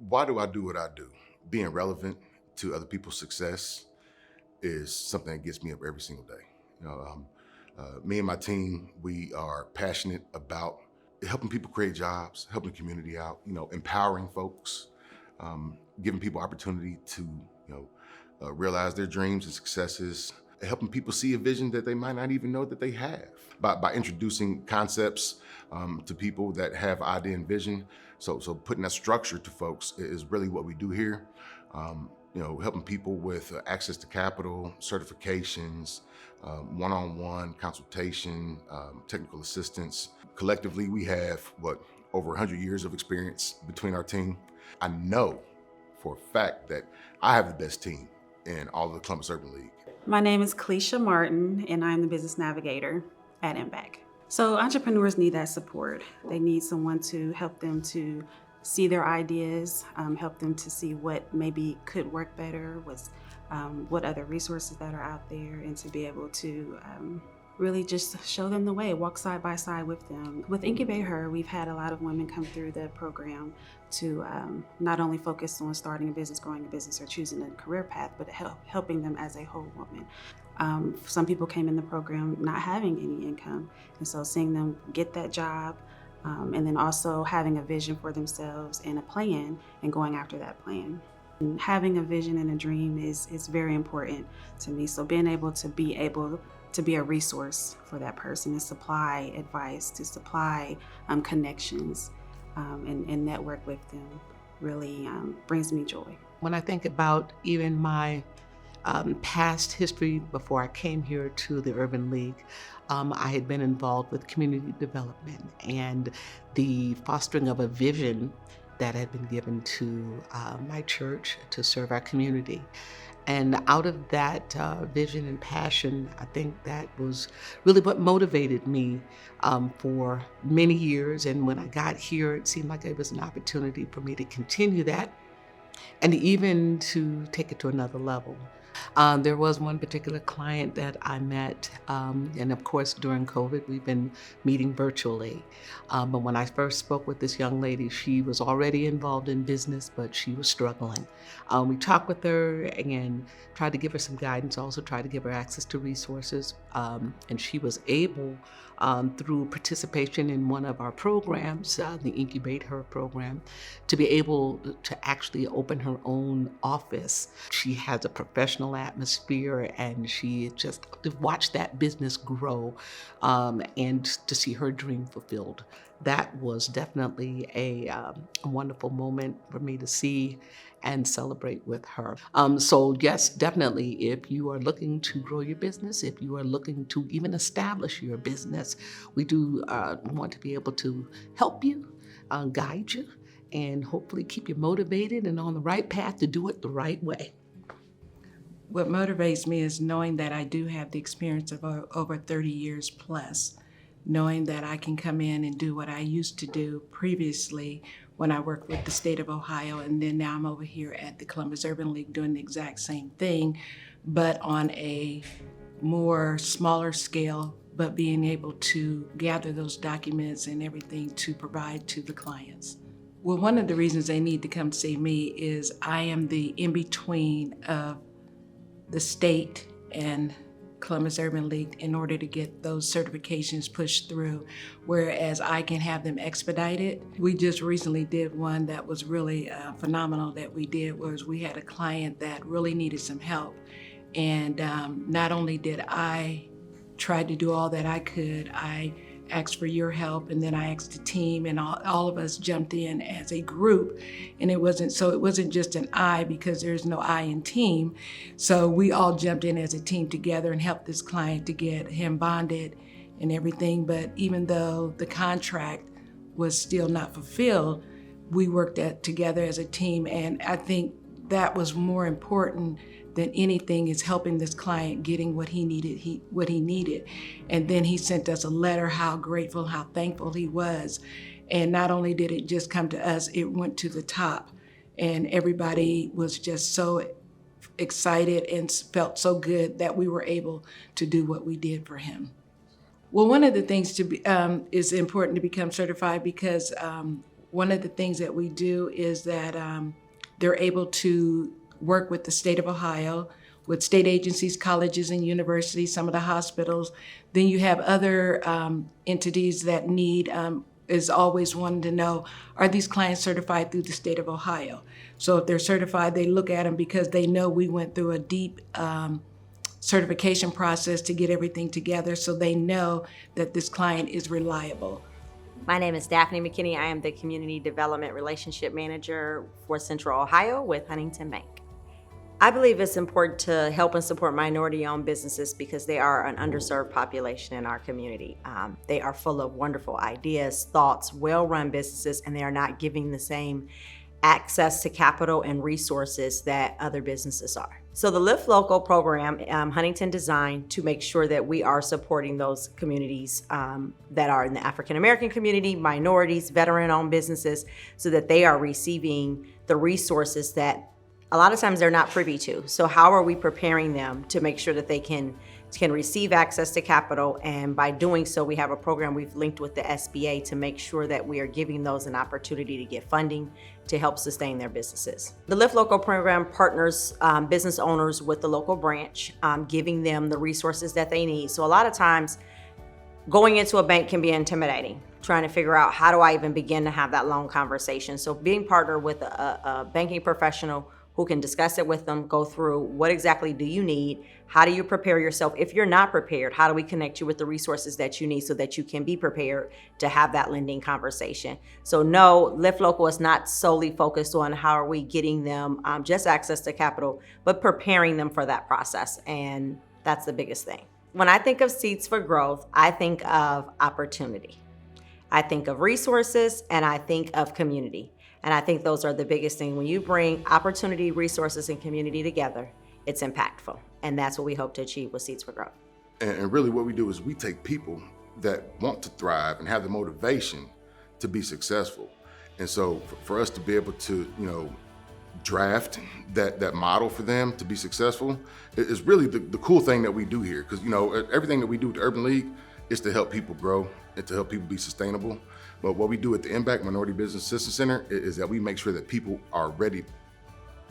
Why do I do what I do? Being relevant to other people's success is something that gets me up every single day. Me and my team, we are passionate about helping people create jobs, helping the community out, empowering folks, giving people opportunity to, realize their dreams and successes, helping people see a vision that they might not even know that they have by introducing concepts to people that have idea and vision. So putting that structure to folks is really what we do here. Helping people with access to capital, certifications, one-on-one consultation, technical assistance. Collectively, we have, over 100 years of experience between our team. I know for a fact that I have the best team in all of the Columbus Urban League. My name is Cleisha Martin, and I'm the business navigator at MBAC. So entrepreneurs need that support. They need someone to help them to see their ideas, help them to see what maybe could work better, what other resources that are out there, and to be able to really just show them the way, walk side by side with them. With Incubate Her, we've had a lot of women come through the program to not only focus on starting a business, growing a business, or choosing a career path, but helping them as a whole woman. Some people came in the program not having any income, and so seeing them get that job, and then also having a vision for themselves and a plan and going after that plan. And having a vision and a dream is very important to me. So being able to be a resource for that person, to supply advice, to supply connections, and network with them really brings me joy. When I think about even my past history before I came here to the Urban League, I had been involved with community development and the fostering of a vision that had been given to my church to serve our community. And out of that vision and passion, I think that was really what motivated me for many years. And when I got here, it seemed like it was an opportunity for me to continue that and even to take it to another level. There was one particular client that I met, and of course during COVID we've been meeting virtually. But when I first spoke with this young lady, she was already involved in business, but she was struggling. We talked with her and tried to give her some guidance, also tried to give her access to resources, and she was able, through participation in one of our programs, the Incubate Her program, to be able to actually open her own office. She has a professional atmosphere, and she just to watch that business grow and to see her dream fulfilled. That was definitely a wonderful moment for me to see and celebrate with her. So yes, definitely, if you are looking to grow your business, if you are looking to even establish your business, we do want to be able to help you, guide you, and hopefully keep you motivated and on the right path to do it the right way. What motivates me is knowing that I do have the experience of over 30 years plus, knowing that I can come in and do what I used to do previously when I worked with the state of Ohio, and then now I'm over here at the Columbus Urban League doing the exact same thing, but on a more smaller scale, but being able to gather those documents and everything to provide to the clients. Well, one of the reasons they need to come see me is I am the in-between of the state and Columbus Urban League in order to get those certifications pushed through, whereas I can have them expedited. We just recently did one that was really phenomenal that we did, was we had a client that really needed some help. And not only did I try to do all that I could, I asked for your help, and then I asked the team, and all of us jumped in as a group. And it wasn't just an I, because there's no I in team. So we all jumped in as a team together and helped this client to get him bonded and everything. But even though the contract was still not fulfilled, we worked together as a team. And I think that was more important than anything, is helping this client getting what he needed. And then he sent us a letter, how grateful, how thankful he was. And not only did it just come to us, it went to the top. And everybody was just so excited and felt so good that we were able to do what we did for him. Well, one of the things is important to become certified, because one of the things that we do is that they're able to work with the state of Ohio, with state agencies, colleges and universities, some of the hospitals. Then you have other entities that need, is always wanting to know, are these clients certified through the state of Ohio? So if they're certified, they look at them because they know we went through a deep certification process to get everything together, so they know that this client is reliable. My name is Daphne McKinney. I am the Community Development Relationship Manager for Central Ohio with Huntington Bank. I believe it's important to help and support minority-owned businesses because they are an underserved population in our community. They are full of wonderful ideas, thoughts, well-run businesses, and they are not giving the same access to capital and resources that other businesses are. So the Lift Local program, Huntington designed to make sure that we are supporting those communities that are in the African American community, minorities, veteran-owned businesses, so that they are receiving the resources that a lot of times they're not privy to. So how are we preparing them to make sure that they can receive access to capital? And by doing so, we have a program we've linked with the SBA to make sure that we are giving those an opportunity to get funding to help sustain their businesses. The Lift Local program partners business owners with the local branch, giving them the resources that they need. So a lot of times, going into a bank can be intimidating, trying to figure out how do I even begin to have that long conversation. So being partnered with a banking professional who can discuss it with them, go through what exactly do you need, how do you prepare yourself? If you're not prepared, how do we connect you with the resources that you need so that you can be prepared to have that lending conversation? So no, Lift Local is not solely focused on how are we getting them just access to capital, but preparing them for that process, and that's the biggest thing. When I think of Seeds for Growth, I think of opportunity. I think of resources, and I think of community. And I think those are the biggest thing. When you bring opportunity, resources, and community together, it's impactful. And that's what we hope to achieve with Seeds for Growth. And really what we do is we take people that want to thrive and have the motivation to be successful. And so for us to be able to, draft that model for them to be successful is really the cool thing that we do here. Because, everything that we do at the Urban League is to help people grow and to help people be sustainable. But what we do at the Impact Minority Business Assistance Center is that we make sure that people are ready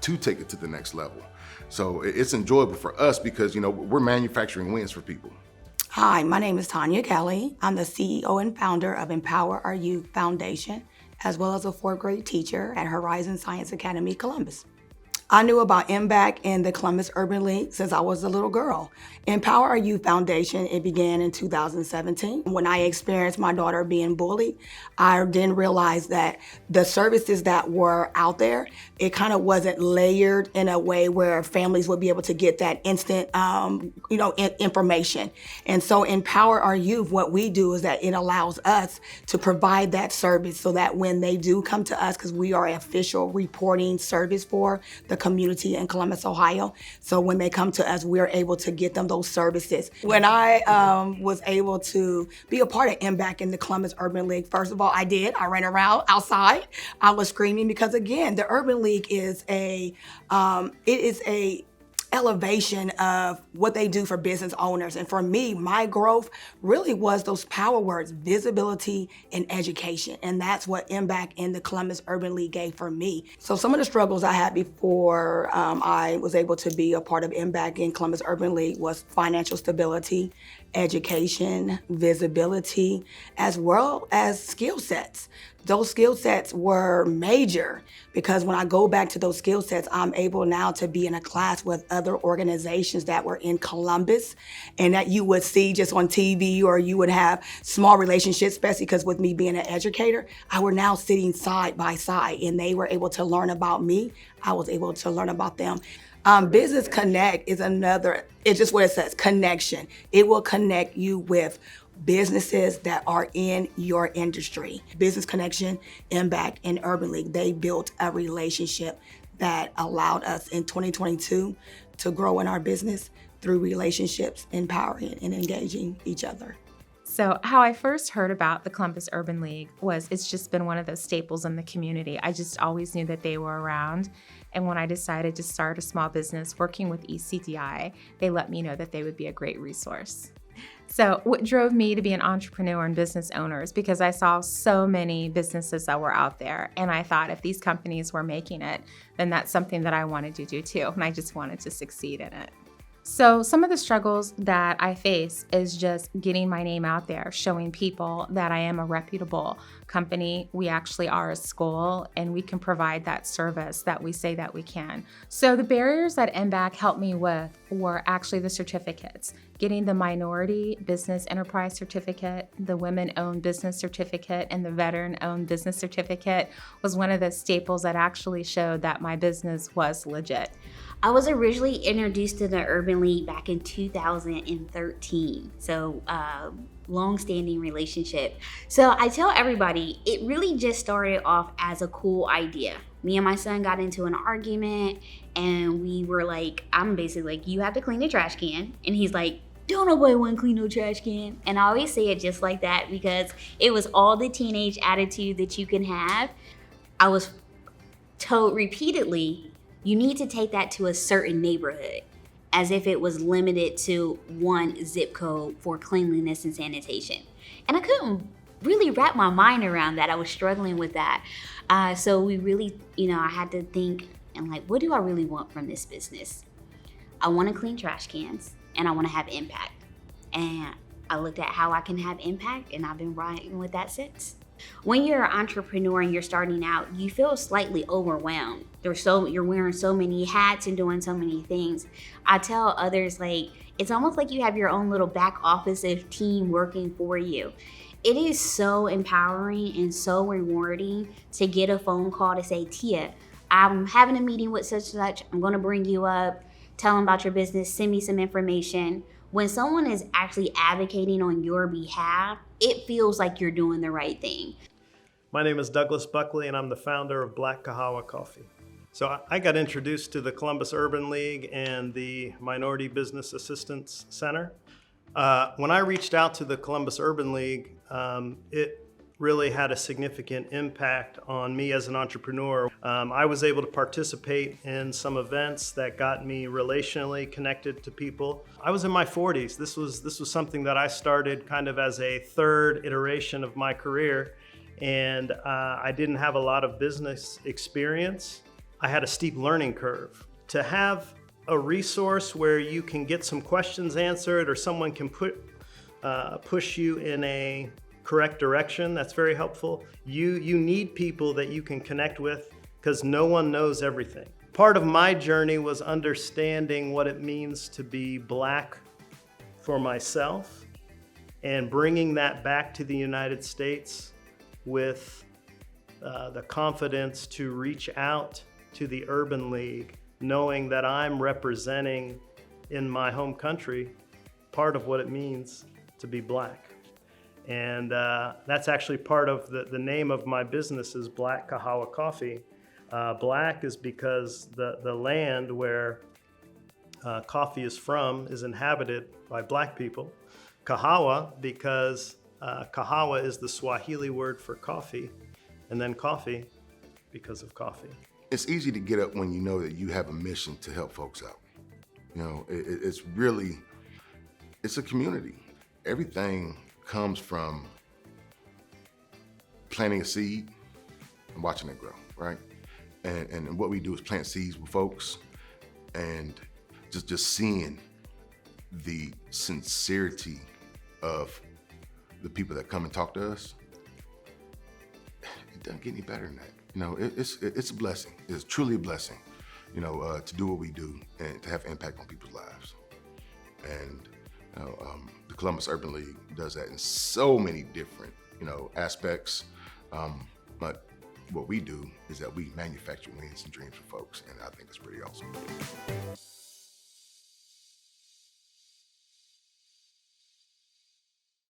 to take it to the next level. So it's enjoyable for us because, we're manufacturing wins for people. Hi, my name is Tanya Kelly. I'm the CEO and founder of Empower Our Youth Foundation, as well as a 4th grade teacher at Horizon Science Academy, Columbus. I knew about MBAC and the Columbus Urban League since I was a little girl. Empower Our Youth Foundation, it began in 2017. When I experienced my daughter being bullied, I then realized that the services that were out there, it kind of wasn't layered in a way where families would be able to get that instant, information. And so Empower Our Youth, what we do is that it allows us to provide that service so that when they do come to us, because we are an official reporting service for the community in Columbus, Ohio. So when they come to us, we're able to get them those services. When I was able to be a part of MBAC in the Columbus Urban League, first of all, I ran around outside. I was screaming because again, the Urban League is a elevation of what they do for business owners. And for me, my growth really was those power words, visibility and education. And that's what MBAC and the Columbus Urban League gave for me. So some of the struggles I had before I was able to be a part of MBAC and Columbus Urban League was financial stability, education, visibility, as well as skill sets. Those skill sets were major because when I go back to those skill sets, I'm able now to be in a class with other organizations that were in Columbus and that you would see just on TV, or you would have small relationships, especially because with me being an educator, I were now sitting side by side and they were able to learn about me. I was able to learn about them. Business Connect is another, it's just what it says, connection. It will connect you with businesses that are in your industry. Business Connection, MBAC, and Urban League, they built a relationship that allowed us in 2022 to grow in our business through relationships, empowering and engaging each other. So how I first heard about the Columbus Urban League was it's just been one of those staples in the community. I just always knew that they were around. And when I decided to start a small business working with ECDI, they let me know that they would be a great resource. So what drove me to be an entrepreneur and business owner is because I saw so many businesses that were out there. And I thought if these companies were making it, then that's something that I wanted to do too. And I just wanted to succeed in it. So some of the struggles that I face is just getting my name out there, showing people that I am a reputable company. We actually are a school and we can provide that service that we say that we can. So the barriers that MBAC helped me with were actually the certificates. Getting the Minority Business Enterprise Certificate, the Women-Owned Business Certificate, and the Veteran-Owned Business Certificate was one of the staples that actually showed that my business was legit. I was originally introduced to the Urban League back in 2013, so long-standing relationship. So I tell everybody, it really just started off as a cool idea. Me and my son got into an argument, and we were like, I'm basically like, you have to clean the trash can, and he's like, don't nobody want to clean no trash can. And I always say it just like that because it was all the teenage attitude that you can have. I was told repeatedly, you need to take that to a certain neighborhood, as if it was limited to one zip code for cleanliness and sanitation. And I couldn't really wrap my mind around that. I was struggling with that. So we really, I had to think and like, what do I really want from this business? I want to clean trash cans and I want to have impact. And I looked at how I can have impact and I've been riding with that since. When you're an entrepreneur and you're starting out, you feel slightly overwhelmed. You're wearing so many hats and doing so many things. I tell others, like, it's almost like you have your own little back office of team working for you. It is so empowering and so rewarding to get a phone call to say, Tia, I'm having a meeting with such and such. I'm going to bring you up, tell them about your business, send me some information. When someone is actually advocating on your behalf, it feels like you're doing the right thing. My name is Douglas Buckley, and I'm the founder of Black Kahawa Coffee. So I got introduced to the Columbus Urban League and the Minority Business Assistance Center. When I reached out to the Columbus Urban League, it really had a significant impact on me as an entrepreneur. I was able to participate in some events that got me relationally connected to people. I was in my 40s. This was something that I started kind of as a third iteration of my career, and I didn't have a lot of business experience. I had a steep learning curve. To have a resource where you can get some questions answered or someone can push you in a correct direction, that's very helpful. You need people that you can connect with because no one knows everything. Part of my journey was understanding what it means to be Black for myself and bringing that back to the United States with the confidence to reach out to the Urban League, knowing that I'm representing in my home country part of what it means to be Black. And that's actually part of the name of my business is Black Kahawa Coffee. Black is because the land where coffee is from is inhabited by Black people. Kahawa because kahawa is the Swahili word for coffee, and then coffee because of coffee. It's easy to get up when you know that you have a mission to help folks out. It's really, it's a community. Everything comes from planting a seed and watching it grow, right? And what we do is plant seeds with folks and just seeing the sincerity of the people that come and talk to us. It doesn't get any better than that. It's a blessing. It's truly a blessing, to do what we do and to have impact on people's lives. And the Columbus Urban League does that in so many different, aspects. But what we do is that we manufacture wins and dreams for folks, and I think it's pretty awesome.